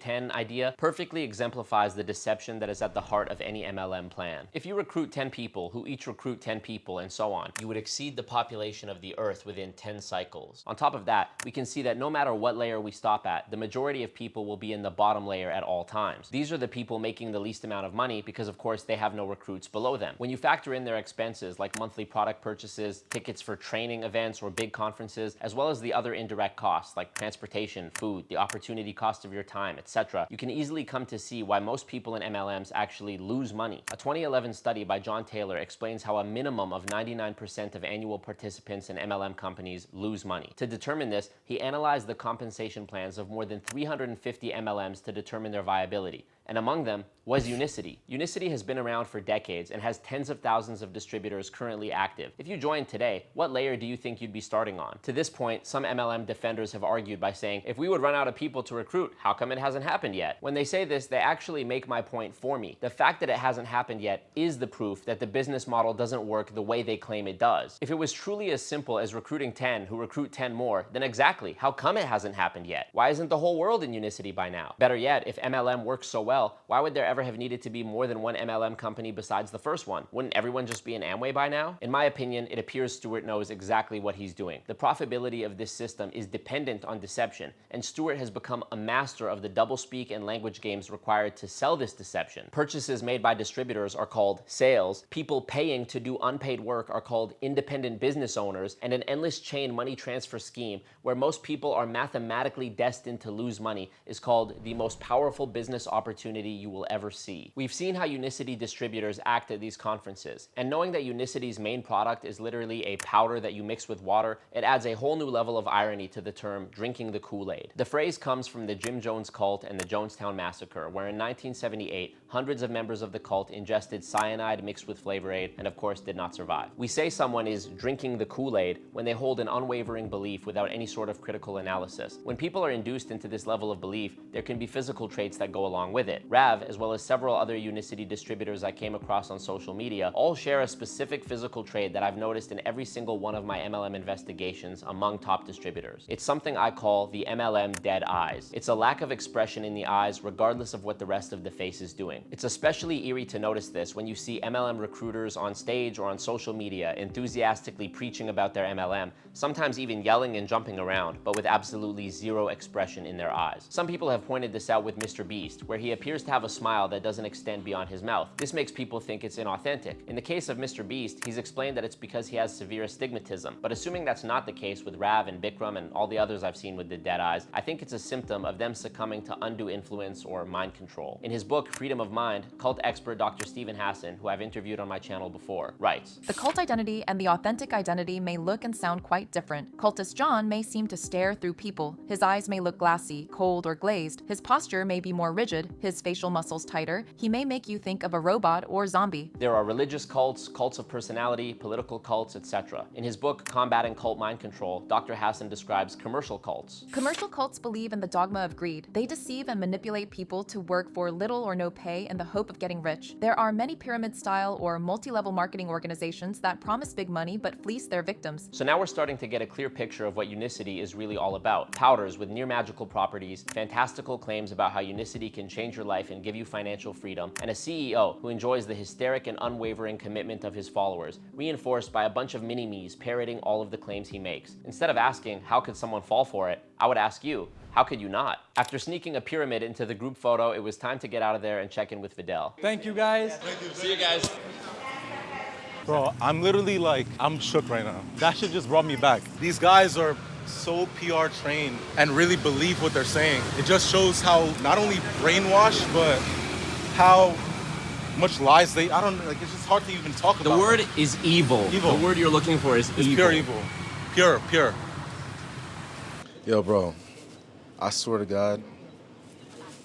10 idea perfectly exemplifies the deception that is at the heart of any MLM plan. If you recruit 10 people who each recruit 10 people and so on, you would exceed the population of the Earth within 10 cycles. On top of that, we can see that no matter what layer we stop at, the majority of people will be in the bottom layer at all times. These are the people making the least amount of money because of course they have no recruits below them. When you factor in their expenses like monthly product purchases, tickets for training events or big conferences, as well as the other indirect costs like transportation, food, the opportunity cost of your time, etc., you can easily come to see why most people in MLMs actually lose money. A 2011 study by John Taylor explains how a minimum of 99% of annual participants in MLM companies lose money. To determine this, he analyzed the compensation plans of more than 350 MLMs to determine their viability. And among them was Unicity. Unicity has been around for decades and has tens of thousands of distributors currently active. If you joined today, what layer do you think you'd be starting on? To this point, some MLM defenders have argued by saying, if we would run out of people to recruit, how come it hasn't happened yet? When they say this, they actually make my point for me. The fact that it hasn't happened yet is the proof that the business model doesn't work the way they claim it does. If it was truly as simple as recruiting 10 who recruit 10 more, then exactly, how come it hasn't happened yet? Why isn't the whole world in Unicity by now? Better yet, if MLM works so well, well, why would there ever have needed to be more than one MLM company besides the first one? Wouldn't everyone just be an Amway by now? In my opinion, it appears Stewart knows exactly what he's doing. The profitability of this system is dependent on deception, and Stewart has become a master of the doublespeak and language games required to sell this deception. Purchases made by distributors are called sales, people paying to do unpaid work are called independent business owners, and an endless chain money transfer scheme where most people are mathematically destined to lose money is called the most powerful business opportunity you will ever see. We've seen how Unicity distributors act at these conferences, and knowing that Unicity's main product is literally a powder that you mix with water, it adds a whole new level of irony to the term drinking the Kool-Aid. The phrase comes from the Jim Jones cult and the Jonestown Massacre, where in 1978, hundreds of members of the cult ingested cyanide mixed with Flavor Aid and of course did not survive. We say someone is drinking the Kool-Aid when they hold an unwavering belief without any sort of critical analysis. When people are induced into this level of belief, there can be physical traits that go along with it. Rav, as well as several other Unicity distributors I came across on social media, all share a specific physical trait that I've noticed in every single one of my MLM investigations among top distributors. It's something I call the MLM dead eyes. It's a lack of expression in the eyes regardless of what the rest of the face is doing. It's especially eerie to notice this when you see MLM recruiters on stage or on social media enthusiastically preaching about their MLM, sometimes even yelling and jumping around, but with absolutely zero expression in their eyes. Some people have pointed this out with Mr. Beast, where he appears to have a smile that doesn't extend beyond his mouth. This makes people think it's inauthentic. In the case of Mr. Beast, he's explained that it's because he has severe astigmatism, but assuming that's not the case with Rav and Bikram and all the others I've seen with the dead eyes, I think it's a symptom of them succumbing to undue influence or mind control. In his book, Freedom of Mind, cult expert Dr. Stephen Hassan, who I've interviewed on my channel before, writes, The cult identity and the authentic identity may look and sound quite different. Cultist John may seem to stare through people. His eyes may look glassy, cold, or glazed. His posture may be more rigid, his facial muscles tighter. He may make you think of a robot or zombie. There are religious cults, cults of personality, political cults, etc. In his book, Combating Cult Mind Control, Dr. Hassan describes commercial cults. Commercial cults believe in the dogma of greed. They deceive and manipulate people to work for little or no pay in the hope of getting rich. There are many pyramid-style or multi-level marketing organizations that promise big money but fleece their victims. So now we're starting to get a clear picture of what Unicity is really all about. Powders with near magical properties, fantastical claims about how Unicity can change your life and give you financial freedom, and a CEO who enjoys the hysteric and unwavering commitment of his followers, reinforced by a bunch of mini-me's parroting all of the claims he makes. Instead of asking, how could someone fall for it, I would ask you, how could you not? After sneaking a pyramid into the group photo, it was time to get out of there and check in with Fidel. Thank you, guys. Thank you. See you guys. Bro, I'm literally like, I'm shook right now. That shit just brought me back. These guys are so PR trained and really believe what they're saying. It just shows how not only brainwashed, but how much lies they, I don't know, like it's just hard to even talk about. The word is evil. Evil. The word you're looking for is It's evil. pure evil. Pure. Yo, bro, I swear to God,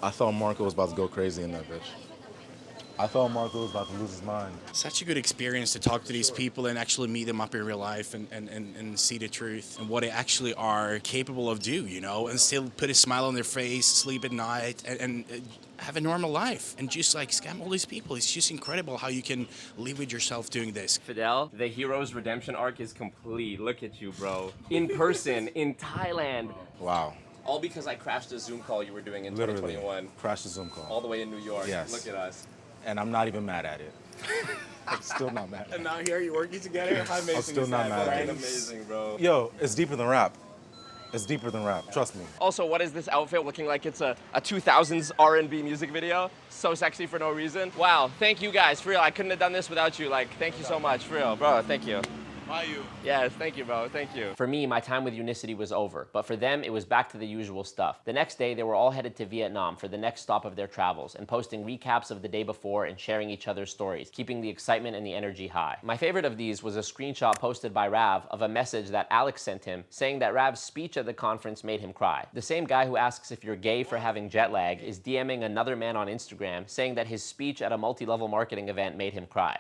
I thought Marco was about to go crazy in that bitch. I thought Marco was about to lose his mind. Such a good experience to talk to these people and actually meet them up in real life and see the truth and what they actually are capable of do, you know, and still put a smile on their face, sleep at night, and have a normal life and just like scam all these people. It's just incredible how you can live with yourself doing this. Fidel, the hero's redemption arc is complete. Look at you, bro. In person, in Thailand. Wow. All because I crashed a Zoom call you were doing in Literally, 2021. crashed a Zoom call. All the way in New York. Yes. Look at us. And I'm not even mad at it. I'm still not mad. And now here you're working together. How amazing I'm still is not that? mad at it. Amazing, bro. Yo, it's deeper than rap. It's deeper than rap, trust me. Also, what is this outfit looking like? It's a 2000s R&B music video. So sexy for no reason. Wow, thank you guys, for real. I couldn't have done this without you. Like, thank you so much, for real. Bro, thank you. Bye, you. Yes, thank you, bro. Thank you. For me, my time with Unicity was over, but for them, it was back to the usual stuff. The next day, they were all headed to Vietnam for the next stop of their travels and posting recaps of the day before and sharing each other's stories, keeping the excitement and the energy high. My favorite of these was a screenshot posted by Rav of a message that Alex sent him saying that Rav's speech at the conference made him cry. The same guy who asks if you're gay for having jet lag is DMing another man on Instagram saying that his speech at a multi-level marketing event made him cry.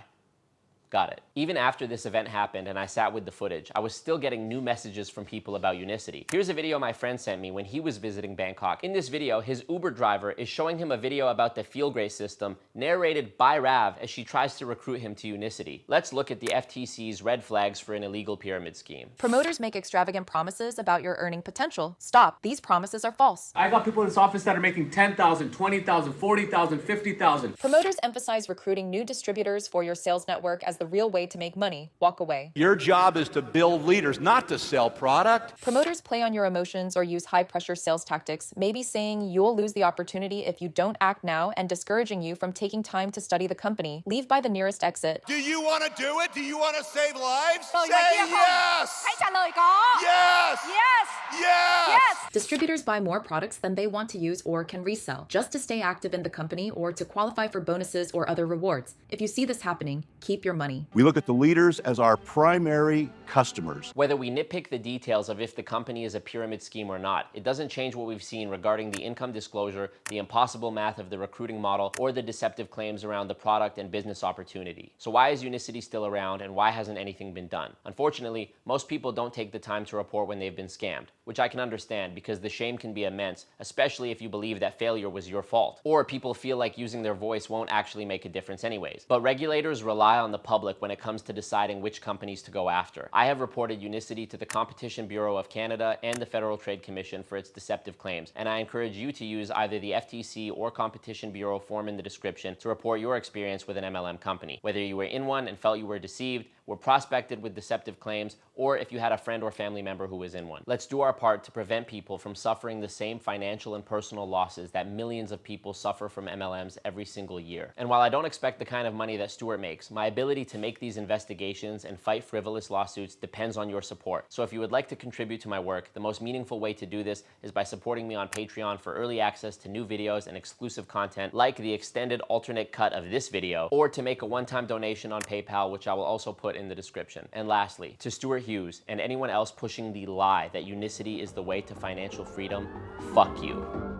Got it. Even after this event happened and I sat with the footage, I was still getting new messages from people about Unicity. Here's a video my friend sent me when he was visiting Bangkok. In this video, his Uber driver is showing him a video about the Feel Great system narrated by Rav as she tries to recruit him to Unicity. Let's look at the FTC's red flags for an illegal pyramid scheme. Promoters make extravagant promises about your earning potential. Stop. These promises are false. I got people in this office that are making 10,000, 20,000, 40,000, 50,000. Promoters emphasize recruiting new distributors for your sales network as the real way to make money. Walk away. Your job is to build leaders, not to sell product. Promoters play on your emotions or use high-pressure sales tactics, maybe saying you'll lose the opportunity if you don't act now and discouraging you from taking time to study the company. Leave by the nearest exit. Do you want to do it? Do you want to save lives? Lời Say ngoài kia không? yes! Hãy trả lời có. Yes! Yes. Yes! Yes. Distributors buy more products than they want to use or can resell, just to stay active in the company or to qualify for bonuses or other rewards. If you see this happening, keep your money. We look at the leaders as our primary customers. Whether we nitpick the details of if the company is a pyramid scheme or not, it doesn't change what we've seen regarding the income disclosure, the impossible math of the recruiting model, or the deceptive claims around the product and business opportunity. So why is Unicity still around and why hasn't anything been done? Unfortunately, most people don't take the time to report when they've been scammed, which I can understand because the shame can be immense, especially if you believe that failure was your fault, or people feel like using their voice won't actually make a difference anyways. But regulators rely on the public when it comes to deciding which companies to go after. I have reported Unicity to the Competition Bureau of Canada and the Federal Trade Commission for its deceptive claims, and I encourage you to use either the FTC or Competition Bureau form in the description to report your experience with an MLM company, whether you were in one and felt you were deceived, were prospected with deceptive claims, or if you had a friend or family member who was in one. Let's do our part to prevent people from suffering the same financial and personal losses that millions of people suffer from MLMs every single year. And while I don't expect the kind of money that Stewart makes, my ability to make these investigations and fight frivolous lawsuits depends on your support. So if you would like to contribute to my work, the most meaningful way to do this is by supporting me on Patreon for early access to new videos and exclusive content like the extended alternate cut of this video, or to make a one-time donation on PayPal, which I will also put in the description. And lastly, to Stewart Hughes and anyone else pushing the lie that Unicity is the way to financial freedom, fuck you.